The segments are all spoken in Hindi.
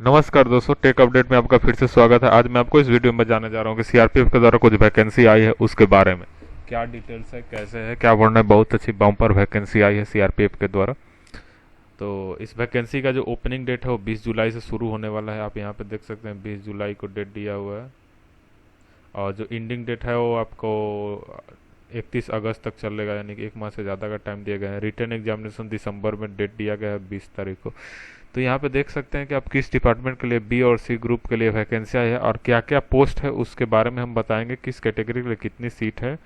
नमस्कार दोस्तों, टेक अपडेट में आपका फिर से स्वागत है। आज मैं आपको इस वीडियो में जानने जा रहा हूँ कि सीआरपीएफ के द्वारा कुछ वैकेंसी आई है उसके बारे में क्या डिटेल्स है, कैसे है, क्या वर्णन है। बहुत अच्छी बम्पर वैकेंसी आई है सीआरपीएफ के द्वारा। तो इस वैकेंसी का जो ओपनिंग डेट है वो 20 जुलाई से शुरू होने वाला है। आप यहाँ पे देख सकते हैं 20 जुलाई को डेट दिया हुआ है। और जो एंडिंग डेट है वो आपको 31 अगस्त तक चलेगा, यानी कि एक माह से ज़्यादा का टाइम दिया गया है। रिटर्न एग्जामिनेशन दिसंबर में डेट दिया गया है 20 तारीख को। तो यहाँ पे देख सकते हैं कि आप किस डिपार्टमेंट के लिए बी और सी ग्रुप के लिए वैकेंसियाँ है और क्या क्या पोस्ट है उसके बारे में हम बताएंगे। किस कैटेगरी के लिए कितनी सीट है,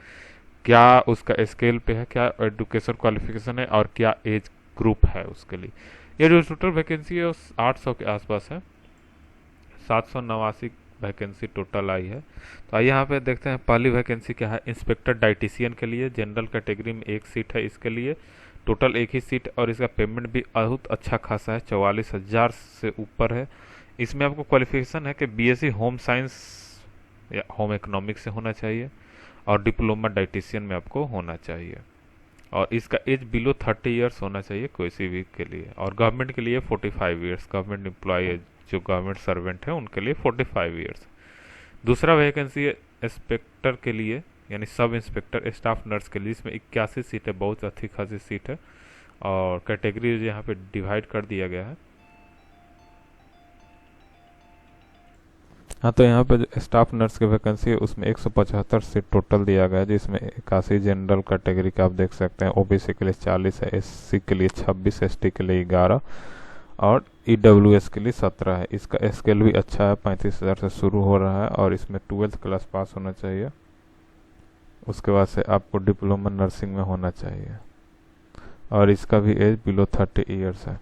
क्या उसका स्केल पे है, क्या एजुकेशन क्वालिफिकेशन है और क्या एज ग्रुप है उसके लिए। ये जो टोटल वैकेंसी है वो 800 के आसपास है। 789 वैकेंसी टोटल आई है। तो आइए यहाँ पे देखते हैं पहली वैकेंसी क्या है। इंस्पेक्टर डाइटिशियन के लिए जनरल कैटेगरी में एक सीट है इसके लिए। टोटल एक ही सीट और इसका पेमेंट भी बहुत अच्छा खासा है, 44,000 से ऊपर है। इसमें आपको क्वालिफिकेशन है कि बीएससी होम साइंस या होम इकोनॉमिक्स से होना चाहिए और डिप्लोमा डाइटिशियन में आपको होना चाहिए। और इसका एज बिलो 30 ईयर्स होना चाहिए कोई सी भी के लिए। और गवर्नमेंट के लिए 45 ईयर्स, गवर्नमेंट एम्प्लॉय जो गवर्नमेंट सर्वेंट है उनके लिए 45 ईयर्स। दूसरा वैकेंसी है इंस्पेक्टर के लिए, यानी सब इंस्पेक्टर स्टाफ नर्स के लिए। इसमें 81 सीट है, बहुत अच्छी खासी सीट है। और कैटेगरी यहाँ पे डिवाइड कर दिया गया है। हाँ, तो यहाँ पे जो स्टाफ नर्स की वैकेंसी है उसमें 175 सीट टोटल दिया गया है, जिसमें 81 जनरल कैटेगरी का आप देख सकते हैं। ओबीसी के लिए 40 है, एससी के लिए 26, एसटी के लिए 11 और ईडब्ल्यूएस के लिए 17 है। इसका स्केल भी अच्छा है, 35,000 से शुरू हो रहा है और इसमें 12th क्लास पास होना चाहिए। उसके बाद से आपको डिप्लोमा नर्सिंग में होना चाहिए और इसका भी एज बिलो 30 ईयर्स है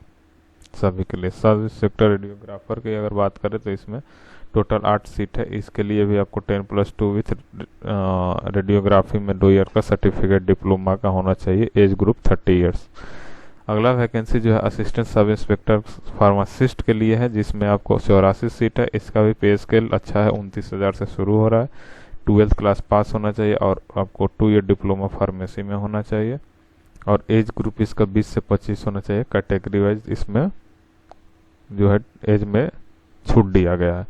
सभी के लिए। सब सेक्टर रेडियोग्राफर की अगर बात करें तो इसमें टोटल 8 सीट है। इसके लिए भी आपको 10+2 विथ रेडियोग्राफी में 2 ईयर का सर्टिफिकेट डिप्लोमा का होना चाहिए। Age group 30 years. अगला वैकेंसी जो है असिस्टेंट सब इंस्पेक्टर फार्मासिस्ट के लिए है, जिसमें आपको 84 सीट है। इसका भी पे स्केल अच्छा है, 29,000 से शुरू हो रहा है। 12th क्लास पास होना चाहिए और आपको 2 ईयर डिप्लोमा फार्मेसी में होना चाहिए। और एज ग्रुप इसका 20 से 25 होना चाहिए। कैटेगरी वाइज इसमें जो है एज में छूट दिया गया है।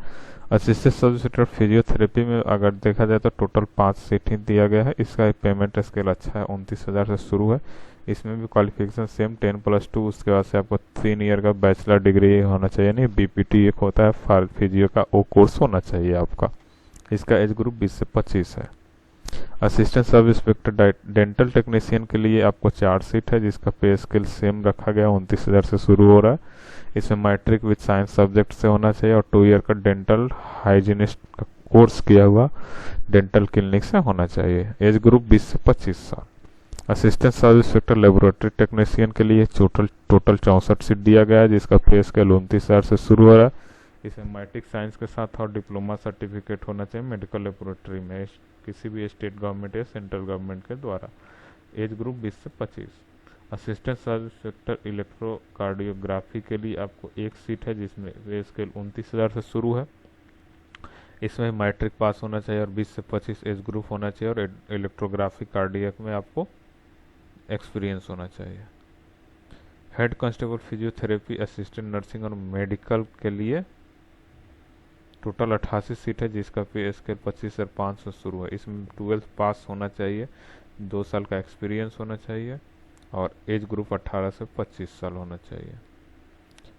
असिस्टेंट सब इंस्पेक्टर फिजियोथेरेपी में अगर देखा जाए तो टोटल 5 सीट ही दिया गया है। इसका पेमेंट स्केल अच्छा है, 29,000 से शुरू है। इसमें भी क्वालिफिकेशन सेम 10+2, उसके बाद से आपको 3 ईयर का बैचलर डिग्री होना चाहिए, नहीं बीपीटी एक होता है फिजियो का, वो कोर्स होना चाहिए आपका। इसका एज ग्रुप 20 से 25 है। Assistant sub inspector dental technician के लिए आपको 4 सीट है, जिसका पे स्केल सेम रखा गया, 29,000 से शुरू हो रहा है। इसमें मैट्रिक विद साइंस सब्जेक्ट से होना चाहिए और 2 ईयर का डेंटल हाइजीनिस्ट का कोर्स किया हुआ डेंटल क्लिनिक से होना चाहिए। एज ग्रुप 20 से 25 साल। Assistant sub inspector laboratory technician के लिए टोटल 64 सीट दिया गया है, जिसका पे स्केल 29,000 से शुरू हो रहा है। इसमें मैट्रिक साइंस के साथ और डिप्लोमा सर्टिफिकेट होना चाहिए मेडिकल लेबोरेटरी में, किसी भी स्टेट गवर्नमेंट या सेंट्रल गवर्नमेंट के द्वारा। एज ग्रुप 20 से 25। असिस्टेंट सब सेक्टर इलेक्ट्रोकार्डियोग्राफी के लिए आपको एक सीट है, जिसमें पे स्केल 29,000 से शुरू है। इसमें मैट्रिक पास होना चाहिए और 20 से 25 एज ग्रुप होना चाहिए और इलेक्ट्रोग्राफी कार्डियक में आपको एक्सपीरियंस होना चाहिए। Head constable physiotherapy assistant nursing और मेडिकल के लिए टोटल 88 सीट है, जिसका पे स्केल 25,500 शुरू है। इसमें 12th पास होना चाहिए, 2 साल का एक्सपीरियंस होना चाहिए और एज ग्रुप 18 से 25 साल होना चाहिए।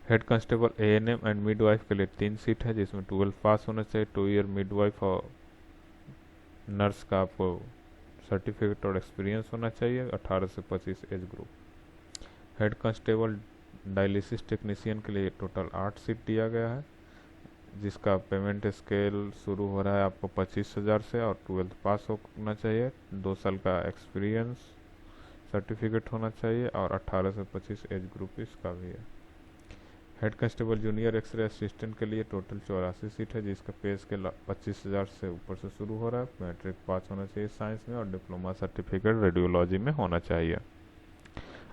Head constable ANM and midwife के लिए 3 सीट है, जिसमें 12 पास होना चाहिए। 2 ईयर मिडवाइफ और नर्स का आपको सर्टिफिकेट और एक्सपीरियंस होना चाहिए। 18 से 25 age group. Head constable dialysis technician के लिए टोटल 8 सीट दिया गया है, जिसका पेमेंट स्केल शुरू हो रहा है आपको 25,000 से और 12th पास होना चाहिए। 2 साल का एक्सपीरियंस सर्टिफिकेट होना चाहिए और 18 से 25 एज ग्रुप इसका भी है। Head constable junior x-ray assistant के लिए टोटल 84 सीट है, जिसका पे स्केल 25,000 से ऊपर से शुरू हो रहा है। मैट्रिक पास होना चाहिए साइंस में और डिप्लोमा सर्टिफिकेट रेडियोलॉजी में होना चाहिए।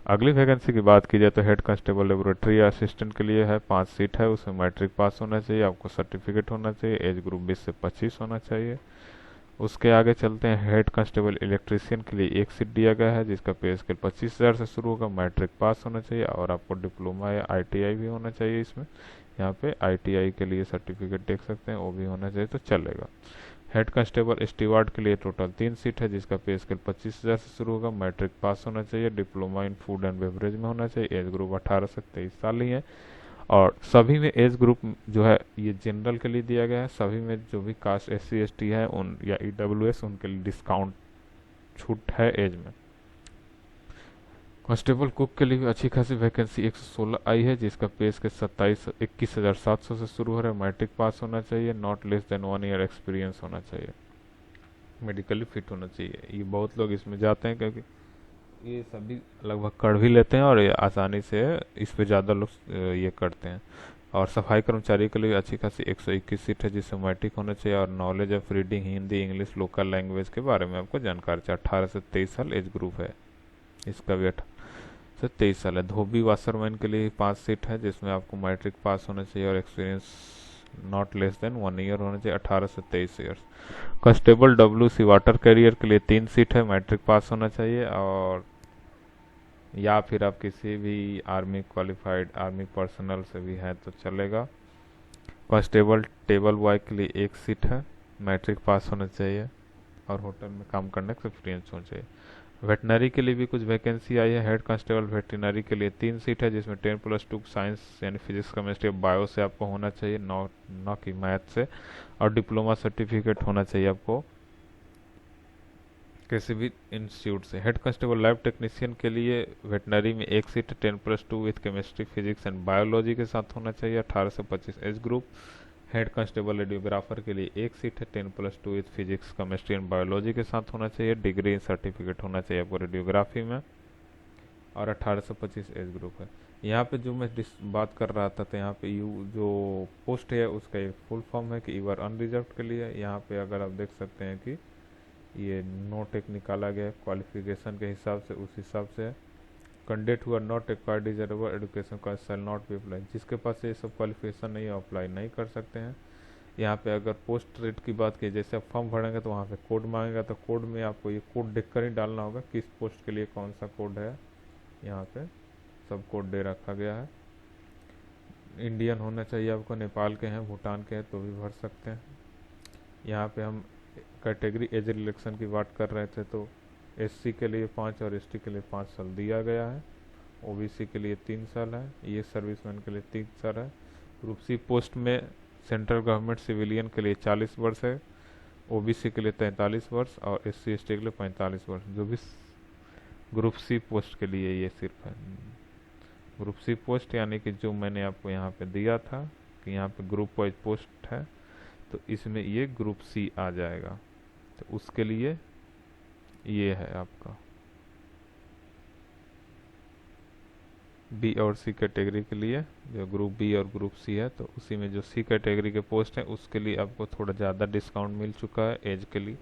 अगली वैकेंसी की बात की जाए तो हेड कांस्टेबल लेबोरेटरी असिस्टेंट के लिए है, 5 सीट है। उसमें मैट्रिक पास होना चाहिए, आपको सर्टिफिकेट होना चाहिए। एज ग्रुप 20 से 25 होना चाहिए उसके आगे चलते हैं। हेड कांस्टेबल इलेक्ट्रीशियन के लिए एक सीट दिया गया है जिसका पे स्केल 25,000 से शुरू होगा। मैट्रिक पास होना चाहिए और आपको डिप्लोमा या आईटीआई भी होना चाहिए इसमें। यहाँ पे आईटीआई के लिए सर्टिफिकेट देख सकते हैं, वो भी होना चाहिए तो चलेगा। हेड कांस्टेबल स्टीवार्ड के लिए टोटल 3 सीट है जिसका पे स्केल 25,000 से शुरू होगा। मैट्रिक पास होना चाहिए, diploma in food and beverage में होना चाहिए। एज ग्रुप 18 से 23 साल ही है। और सभी में एज ग्रुप जो है ये जनरल के लिए दिया गया है। सभी में जो भी कास्ट SC ST है उन या EWS उनके लिए डिस्काउंट छूट है एज में। कांस्टेबल कुक के लिए भी अच्छी खासी वैकेंसी 116 आई है जिसका पे स्केल 21,700 से शुरू हो रहा है। मैट्रिक पास होना चाहिए, not less than 1 year experience होना चाहिए, मेडिकली फिट होना चाहिए। ये बहुत लोग इसमें जाते हैं क्योंकि ये सभी लगभग कर भी लेते हैं और ये आसानी से इस पे ज़्यादा लोग ये करते हैं। और सफाई कर्मचारी के लिए अच्छी खासी 121 सीट है जिससे मैट्रिक होना चाहिए और knowledge of reading Hindi English local language के बारे में आपको जानकारी चाहिए। 18 से 23 साल एज ग्रुप है इसका भी। 18 से 23 साल है। धोबी वाशरमैन के लिए 5 सीट है जिसमें आपको मैट्रिक पास होना चाहिए और experience not less than 1 year होना चाहिए। 18 से 23 years. Constable WC water career के लिए 3 सीट है, मैट्रिक पास होना चाहिए और या फिर आप किसी भी आर्मी क्वालिफाइड आर्मी पर्सनल से भी हैं तो चलेगा। कांस्टेबल टेबल बॉय के लिए 1 सीट है, मैट्रिक पास होना चाहिए और होटल में काम करने का एक्सपीरियंस होना चाहिए। वेटनरी के लिए भी कुछ वैकेंसी आई है। हेड कांस्टेबल वेटनरी के लिए 3 सीट है जिसमें 10+2 साइंस यानी फिजिक्स केमिस्ट्री बायो से आपको होना चाहिए, न कि मैथ से, और डिप्लोमा सर्टिफिकेट होना चाहिए आपको किसी भी इंस्टीट्यूट से। हेड कांस्टेबल लैब टेक्नीशियन के लिए वेटनरी में 1 सीट है, 10+2 with chemistry physics and biology के साथ होना चाहिए। 18 से 25 age group. Head constable radiographer के लिए 1 सीट है, 10+2 with physics chemistry and biology के साथ होना चाहिए। डिग्री सर्टिफिकेट होना चाहिए आपको रेडियोग्राफी में और 18 से 25 एज ग्रुप है। यहाँ पे जो मैं बात कर रहा था तो यहाँ पे यू जो पोस्ट है उसका एक फुल फॉर्म है कि यू आर अनरिजर्व के लिए। यहाँ पे अगर आप देख सकते हैं कि ये नो टेक निकाला गया है क्वालिफिकेशन के हिसाब से, उस हिसाब से candidate who are not acquired desirable education का शैल नॉट बी अप्लाई। जिसके पास ये सब क्वालिफिकेशन नहीं है अप्लाई नहीं कर सकते हैं। यहाँ पे अगर पोस्ट रेट की बात की, जैसे आप फॉर्म भरेंगे तो वहाँ पे कोड मांगेगा तो कोड में आपको ये कोड देख कर ही डालना होगा किस पोस्ट के लिए कौन सा कोड है। यहाँ पे सब कोड दे रखा गया है। इंडियन होना चाहिए आपको, नेपाल के हैं भूटान के हैं तो भी भर सकते हैं। यहाँ पे हम कैटेगरी एज रिलेक्शन की बात कर रहे थे तो SC के लिए 5 और ST के लिए 5 साल दिया गया है। OBC के लिए 3 साल है, ये सर्विसमैन के लिए 3 साल है। ग्रुप C पोस्ट में सेंट्रल गवर्नमेंट सिविलियन के लिए 40 वर्ष है, OBC के लिए 43 वर्ष और SC ST के लिए 45 वर्ष। जो भी ग्रुप C पोस्ट के लिए ये सिर्फ है। ग्रुप C पोस्ट यानी कि जो मैंने आपको यहाँ पे दिया था कि यहाँ पे ग्रुप वाइज पोस्ट है तो इसमें ये ग्रुप C आ जाएगा। तो उसके लिए ये है आपका B और C कैटेगरी के लिए जो ग्रुप B और ग्रुप C है तो उसी में जो C कैटेगरी के पोस्ट हैं उसके लिए आपको थोड़ा ज़्यादा डिस्काउंट मिल चुका है एज के लिए।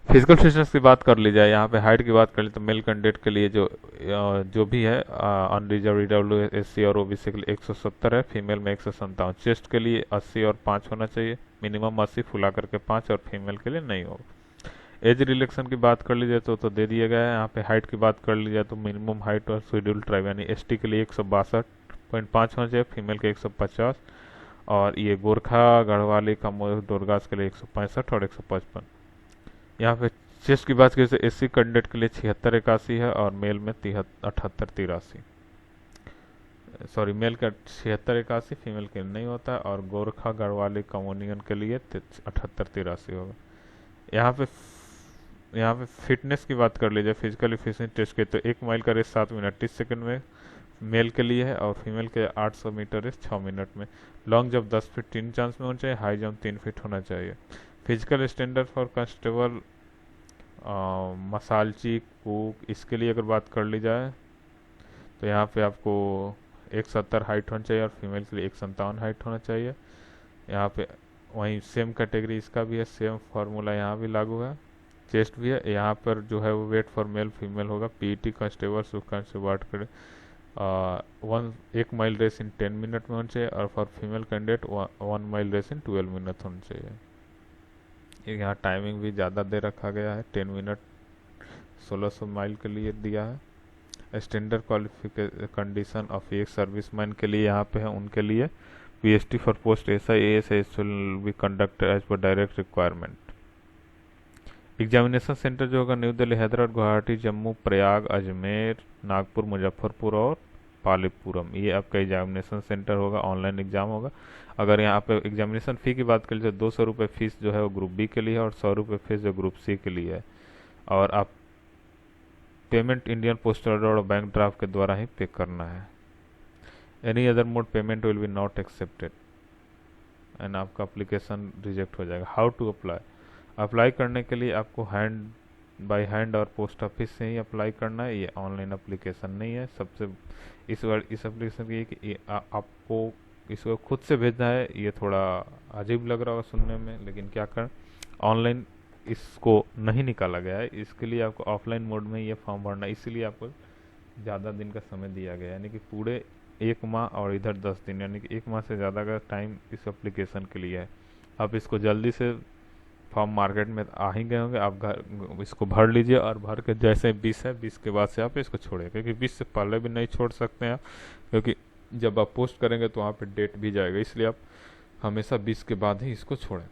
फिजिकल फिटनेस की बात कर ली जाए, यहाँ पे हाइट की बात कर ली तो मेल कैंडिडेट के लिए जो भी है अनरिजर्व EWS SC और OBC के लिए 170 है, फीमेल में 157। चेस्ट के लिए 80 और 5 होना चाहिए, मिनिमम 80 फुला करके 5 और फीमेल के लिए नहीं होगा। एज रिलेक्शन की बात कर ली जाए तो दे दिया गया है। यहाँ पे हाइट की बात कर ली जाए तो मिनिमम हाइट और शेड्यूल ट्राइब यानी ST के लिए 162.5 होना चाहिए, फीमेल के 150 और ये गोरखा गढ़वाली कमोर दुर्गास के लिए 165 और 155। यहाँ पे चेस्ट की बात की तो SC कैंडिडेट के लिए 76-81 है और मेल में 78-83। सॉरी मेल का 76-81, फीमेल के नहीं होता और गोरखा गढ़वाली कमोनियन के लिए 78-83 होगा। यहाँ पे फिटनेस की बात कर लीजिए, फिजिकल एफिशिएंसी टेस्ट के तो 1 माइल का रेस 7 मिनट 30 सेकंड में मेल के लिए है और फीमेल के 800 मीटर रेस 6 मिनट में। लॉन्ग जंप 10 फीट 3 चांस में होना चाहिए, हाई जंप 3 फीट होना चाहिए। फिजिकल स्टैंडर्ड फॉर कांस्टेबल मसालची कुक इसके लिए अगर बात कर ली जाए तो यहाँ पे आपको 170 हाइट होना चाहिए और फीमेल के लिए 157 हाइट होना चाहिए। यहाँ पे वहीं सेम कैटेगरी इसका भी है, सेम फार्मूला यहाँ भी लागू है। चेस्ट भी है। यहाँ पर जो है वो वेट फॉर मेल फीमेल होगा। पीईटी कांस्टेबल सब कांस्टेबल करे 1 माइल रेस इन 10 मिनट में होना चाहिए, और for female candidate 1 mile race in 12 minute होना चाहिए। यहाँ टाइमिंग भी ज़्यादा दे रखा गया है, 10 मिनट 1600 माइल के लिए दिया है। Standard qualification condition of ex serviceman के लिए यहाँ पे है, उनके लिए PST for post SI will be conducted as per direct requirement. Examination centre जो होगा न्यू दिल्ली, हैदराबाद, गुवाहाटी, जम्मू, प्रयाग, अजमेर, नागपुर, मुजफ्फरपुर और पालीपुरम, ये आपका एग्जामिनेशन सेंटर होगा। ऑनलाइन एग्जाम होगा। अगर यहाँ पे एग्जामिनेशन फ़ी की बात करें तो 200 रुपये फीस जो है वो ग्रुप बी के लिए है, और 100 रुपये फीस जो ग्रुप सी के लिए है। और आप पेमेंट इंडियन पोस्टल और बैंक ड्राफ्ट के द्वारा ही पे करना है। Any other mode payment will be not accepted and आपका अप्लीकेशन रिजेक्ट हो जाएगा। How to apply? अप्लाई करने के लिए आपको बाय हैंड और पोस्ट ऑफिस से ही अप्लाई करना है। ये ऑनलाइन अप्लीकेशन नहीं है। सबसे इस एप्लीकेशन की कि आपको इसको खुद से भेजना है। ये थोड़ा अजीब लग रहा होगा सुनने में, लेकिन क्या करें, ऑनलाइन इसको नहीं निकाला गया है। इसके लिए आपको ऑफलाइन मोड में ये फॉर्म भरना है, इसीलिए आपको ज़्यादा दिन का समय दिया गया है, यानी कि पूरे 1 माह और इधर 10 दिन, यानी कि 1 माह से ज़्यादा का टाइम इस एप्लीकेशन के लिए है। आप इसको जल्दी से, फॉर्म मार्केट में आ ही गए होंगे, आप घर इसको भर लीजिए, और भर के जैसे 20 है 20 के बाद से आप इसको छोड़ें, क्योंकि 20 से पहले भी नहीं छोड़ सकते हैं आप, क्योंकि जब आप पोस्ट करेंगे तो वहाँ पे डेट भी जाएगा, इसलिए आप हमेशा 20 के बाद ही इसको छोड़ें।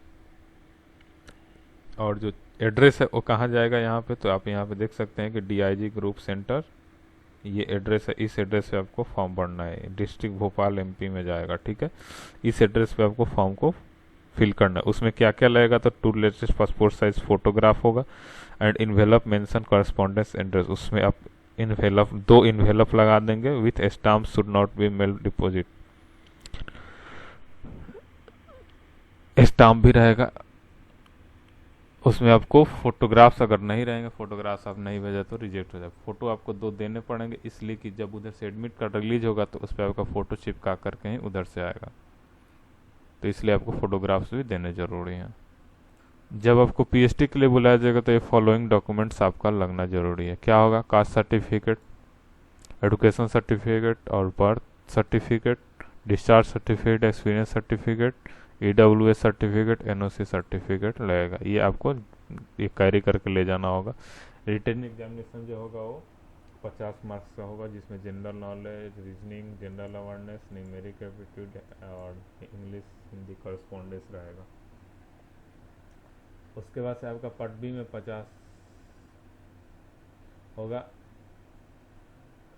और जो एड्रेस है वो कहाँ जाएगा यहाँ पे, तो आप यहाँ पे देख सकते हैं कि डीआईजी ग्रुप सेंटर, ये एड्रेस है। इस एड्रेस पे आपको फॉर्म भरना है। डिस्ट्रिक्ट भोपाल एमपी में जाएगा, ठीक है। इस एड्रेस पे आपको फॉर्म को फिल करना है। उसमें क्या क्या लगेगा, तो 2 लेटेस्ट पासपोर्ट साइज फोटोग्राफ होगा, and envelope mention correspondence address. उसमें आप इन्वेलप 2 इन्वेलप लगा देंगे with stamp should not be mail deposit. Stamp भी रहेगा उसमें। आपको फोटोग्राफ्स अगर नहीं रहेंगे, फोटोग्राफ्स आप नहीं भेजा तो रिजेक्ट हो जाएगा। फोटो आपको 2 देने पड़ेंगे, इसलिए कि जब उधर से एडमिट कार्ड रिलीज होगा तो उस पर आपका फोटो चिपका करके ही उधर से आएगा, तो इसलिए आपको फोटोग्राफ्स भी देने जरूरी हैं। जब आपको पीएचडी के लिए बुलाया जाएगा तो ये फॉलोइंग डॉक्यूमेंट्स आपका लगना जरूरी है। क्या होगा? कास्ट सर्टिफिकेट, एजुकेशन सर्टिफिकेट और birth certificate, discharge certificate, experience certificate, EWS certificate, NOC certificate लगेगा। ये आपको ये कैरी करके ले जाना होगा। रिटन एग्जामिनेशन जो होगा वो 50 मार्क्स का होगा, जिसमें general knowledge, reasoning, general awareness, numeric aptitude और इंग्लिश हिंदी कॉरेस्पॉन्डेंस रहेगा। उसके बाद से आपका पार्ट बी में 50 होगा।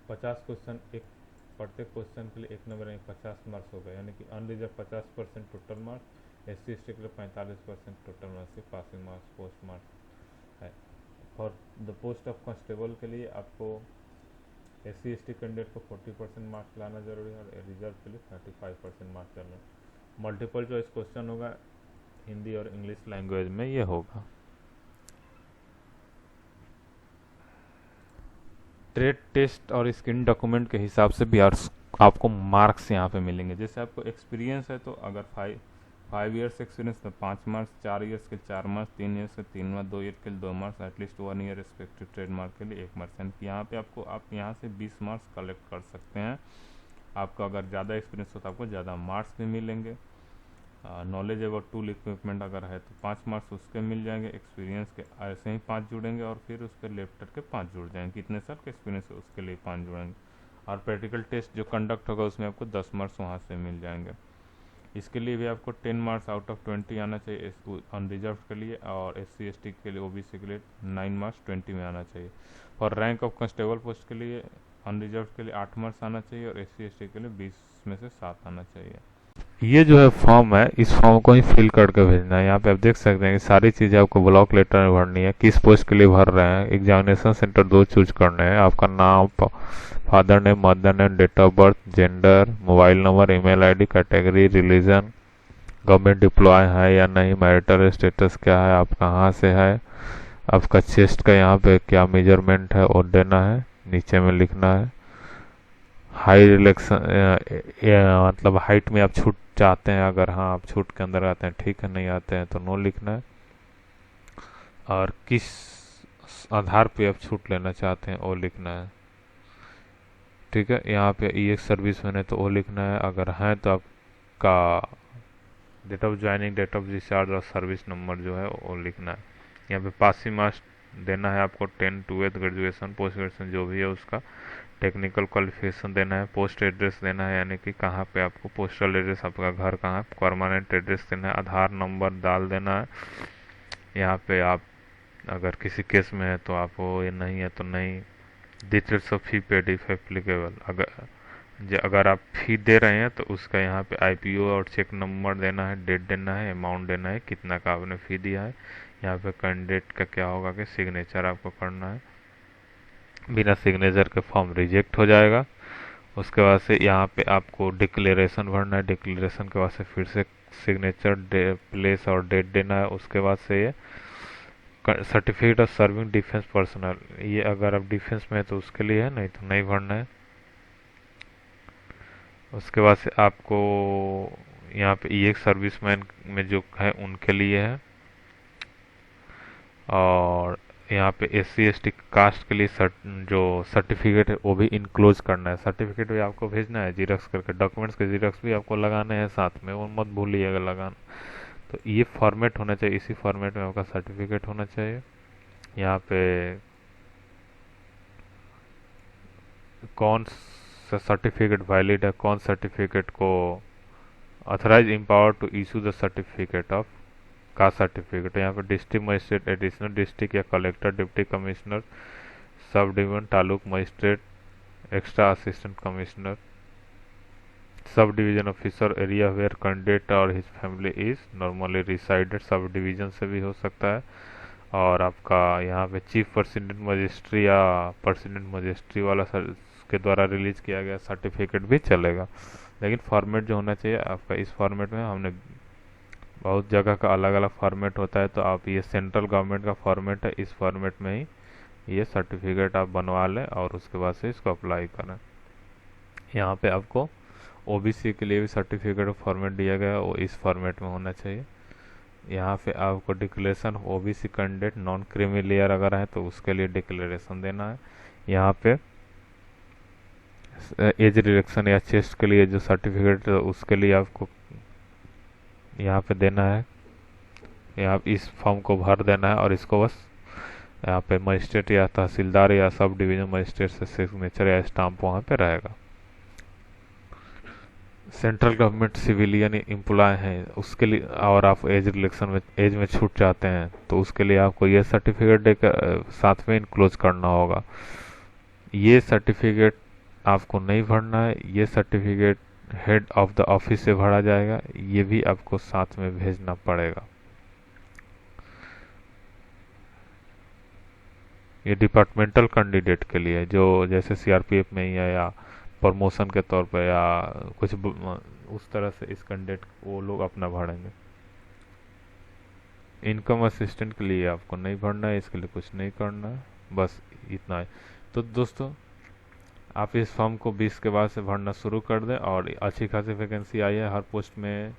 50 क्वेश्चन, एक प्रत्येक क्वेश्चन के लिए 1 नंबर में 50 मार्क्स होगा, यानी कि unreserve 50% total marks, SC ST के लिए 45% टोटल मार्क्स के पासिंग मार्क्स पोस्ट मार्क्स है। For the post of constable के लिए आपको एससी एसटी कैंडिडेट को 40% मार्क्स लाना जरूरी है, और रिजर्व के लिए 35% मार्क्स लाना। मल्टीपल चॉइस क्वेश्चन होगा, हिंदी और इंग्लिश लैंग्वेज में ये होगा। ट्रेड टेस्ट और स्क्रीन डॉक्यूमेंट के हिसाब से भी आपको मार्क्स यहाँ पे मिलेंगे। जैसे आपको एक्सपीरियंस है तो अगर 5 ईयर्स एक्सपीरियंस तो 5 मार्क्स, 4 ईयर्स के 4 मार्क्स, 3 ईयर्स के 3 मार्क्स, 2 ईयर के लिए 2 marks, at least 1 year respective trademark के लिए 1 मार्क्स। यानी कि यहाँ पे आप यहाँ से 20 मार्क्स कलेक्ट कर सकते हैं। आपका अगर ज़्यादा एक्सपीरियंस हो तो आपको ज़्यादा मार्क्स भी मिलेंगे। नॉलेज अबाउट टूल इक्विपमेंट अगर है तो 5 मार्क्स उसके मिल जाएंगे। एक्सपीरियंस के ऐसे ही 5 जुड़ेंगे, और फिर उसके लेफ्टर के 5 जुड़ जाएंगे। कितने साल का एक्सपीरियंस है उसके लिए 5 जुड़ेंगे। और प्रैक्टिकल टेस्ट जो कंडक्ट होगा उसमें आपको 10 मार्क्स वहाँ से मिल जाएंगे। इसके लिए भी आपको 10 मार्क्स आउट ऑफ 20 आना चाहिए अनरिजर्व के लिए, और SC ST के लिए OBC के लिए 9 मार्क्स 20 में आना चाहिए। और रैंक ऑफ कांस्टेबल पोस्ट के लिए अनरिजर्व के लिए 8 मार्क्स आना चाहिए, और SC ST के लिए 20 में से 7 आना चाहिए। ये जो है फॉर्म है, इस फॉर्म को ही फिल करके भेजना है। यहाँ पे आप देख सकते हैं कि सारी चीज़ें आपको ब्लॉक लेटर में भरनी है। किस पोस्ट के लिए भर रहे हैं, एग्जामिनेशन सेंटर 2 चूज करने हैं, आपका नाम, father name, mother name, date of birth, gender, mobile number, email ID, category, religion, government deploy है या नहीं, मैरिटल स्टेटस क्या है, आप कहाँ से है, आपका चेस्ट का यहाँ पे क्या मेजरमेंट है और देना है, नीचे में लिखना है। हाई रिलेक्शन मतलब हाइट में आप छूट चाहते हैं, अगर हाँ आप छूट के अंदर आते हैं ठीक है, नहीं आते हैं तो नो लिखना है। और किस आधार पे आप छूट लेना चाहते हैं वो लिखना है। ठीक है, यहाँ पे EX सर्विस मैंने तो वो लिखना है, अगर है तो आपका date of joining, date of discharge और सर्विस नंबर जो है वो लिखना है। यहाँ पे पासिंग मार्क्स देना है आपको, 10 ट्वेल्थ ग्रेजुएशन पोस्ट ग्रेजुएशन जो भी है उसका, टेक्निकल क्वालिफिकेशन देना है, पोस्ट एड्रेस देना है यानी कि कहाँ पे आपको पोस्टल एड्रेस, आपका घर कहाँ है, परमानेंट एड्रेस देना है, आधार नंबर डाल देना है। यहाँ पे आप अगर किसी केस में है तो आप वो, ये नहीं है तो नहीं। Details of fee paid if applicable, अगर आप फी दे रहे हैं तो उसका यहाँ पे IPO और चेक नंबर देना है, डेट देना है, अमाउंट देना है, कितना का आपने फी दिया है। यहाँ पे कैंडिडेट का क्या होगा कि सिग्नेचर आपको करना है, बिना सिग्नेचर के फॉर्म रिजेक्ट हो जाएगा। उसके बाद से यहाँ पे आपको डिक्लेरेशन भरना है, डिक्लेरेशन के बाद से फिर से सिग्नेचर, प्लेस और डेट देना है। उसके बाद से ये certificate of serving defence personnel, ये अगर आप डिफेंस में है तो उसके लिए है, नहीं तो नहीं भरना है। उसके बाद से आपको यहाँ पे EX सर्विसमैन में जो है उनके लिए है, और यहाँ पे SC ST कास्ट के लिए जो सर्टिफिकेट है वो भी इनक्लोज करना है। सर्टिफिकेट भी आपको भेजना है जीरोक्स करके, डॉक्यूमेंट्स के जीरोक्स भी आपको लगाने हैं साथ में, वो मत भूलिएगा लगाना। तो ये फॉर्मेट होना चाहिए, इसी फॉर्मेट में आपका सर्टिफिकेट होना चाहिए। यहाँ पे कौन सा सर्टिफिकेट वैलिड है, कौन सर्टिफिकेट को authorize empower to issue the certificate of caste certificate. यहाँ पे डिस्ट्रिक्ट मजिस्ट्रेट, एडिशनल डिस्ट्रिक्ट या collector, deputy commissioner, sub division, taluk magistrate, extra assistant commissioner, sub division officer, area where candidate और his family is normally resided, sub division से भी हो सकता है। और आपका यहाँ पे चीफ प्रेसिडेंट मजिस्ट्री या प्रेसिडेंट मजिस्ट्री वाला के द्वारा रिलीज किया गया सर्टिफिकेट भी चलेगा। लेकिन फॉर्मेट जो होना चाहिए आपका, इस फॉर्मेट में हमने बहुत जगह का अलग अलग फॉर्मेट होता है, तो आप ये सेंट्रल गवर्नमेंट का फॉर्मेट है, इस फॉर्मेट में ही ये सर्टिफिकेट आप बनवा लें और उसके बाद से इसको अप्लाई करें। यहाँ पे आपको OBC के लिए भी सर्टिफिकेट फॉर्मेट दिया गया है, वो इस फॉर्मेट में होना चाहिए। यहाँ पे आपको declaration OBC candidate non creamy layer अगर है तो उसके लिए डिक्लेरेशन देना है। यहाँ पे एज रिडक्शन या चेस्ट के लिए जो सर्टिफिकेट है उसके लिए आपको यहाँ पे देना है, यहाँ इस फॉर्म को भर देना है और इसको बस यहाँ पे मजिस्ट्रेट या तहसीलदार या सब डिवीजन मजिस्ट्रेट से सिग्नेचर या स्टाम्प वहाँ पे रहेगा। सेंट्रल गवर्नमेंट सिविलियन एम्प्लॉय हैं उसके लिए, और आप एज रिलेक्शन में एज में छूट चाहते हैं तो उसके लिए आपको ये सर्टिफिकेट देकर साथ में इनक्लोज करना होगा। ये सर्टिफिकेट आपको नहीं भरना है, ये certificate head of the office से भरा जाएगा, ये भी आपको साथ में भेजना पड़ेगा। ये डिपार्टमेंटल कैंडिडेट के लिए जो जैसे CRPF में ही है या प्रमोशन के तौर पर या कुछ उस तरह से इस कैंडिडेट वो लोग अपना भरेंगे। इनकम असिस्टेंट के लिए आपको नहीं भरना है, इसके लिए कुछ नहीं करना है, बस इतना है। तो दोस्तों आप इस फॉर्म को 20 के बाद से भरना शुरू कर दें, और अच्छी खासी वैकेंसी आई है, हर पोस्ट में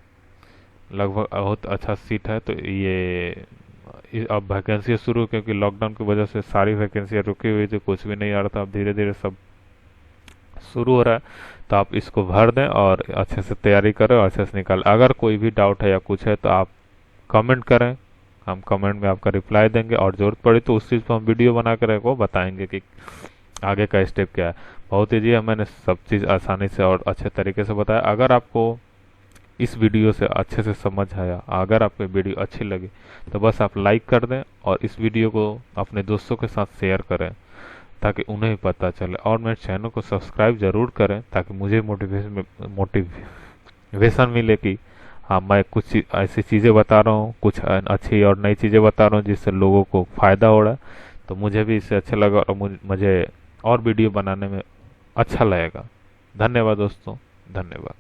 लगभग बहुत अच्छा सीट है। तो ये अब वैकेंसी शुरू, क्योंकि लॉकडाउन की वजह से सारी वैकेंसियाँ रुकी हुई थी, कुछ भी नहीं आ रहा था, अब धीरे धीरे सब शुरू हो रहा है। तो आप इसको भर दें और अच्छे से तैयारी करें और अच्छे से निकालें। अगर कोई भी डाउट है या कुछ है तो आप कमेंट करें, हम कमेंट में आपका रिप्लाई देंगे, और ज़रूरत पड़ी तो उस चीज़ पर हम वीडियो बना कर आपको बताएंगे कि आगे का स्टेप क्या है। बहुत ईजी है, मैंने सब चीज़ आसानी से और अच्छे तरीके से बताया। अगर आपको इस वीडियो से अच्छे से समझ आया, अगर आपको वीडियो अच्छी लगी तो बस आप लाइक कर दें और इस वीडियो को अपने दोस्तों के साथ शेयर करें ताकि उन्हें भी पता चले, और मेरे चैनल को सब्सक्राइब ज़रूर करें ताकि मुझे मोटिवेशन मिले कि हाँ मैं कुछ ऐसी चीज़ें बता रहा हूँ, कुछ अच्छी और नई चीज़ें बता रहा हूँ जिससे लोगों को फ़ायदा हो रहा है। तो मुझे भी इससे अच्छा लगा और मुझे और वीडियो बनाने में अच्छा लगेगा। धन्यवाद दोस्तों, धन्यवाद।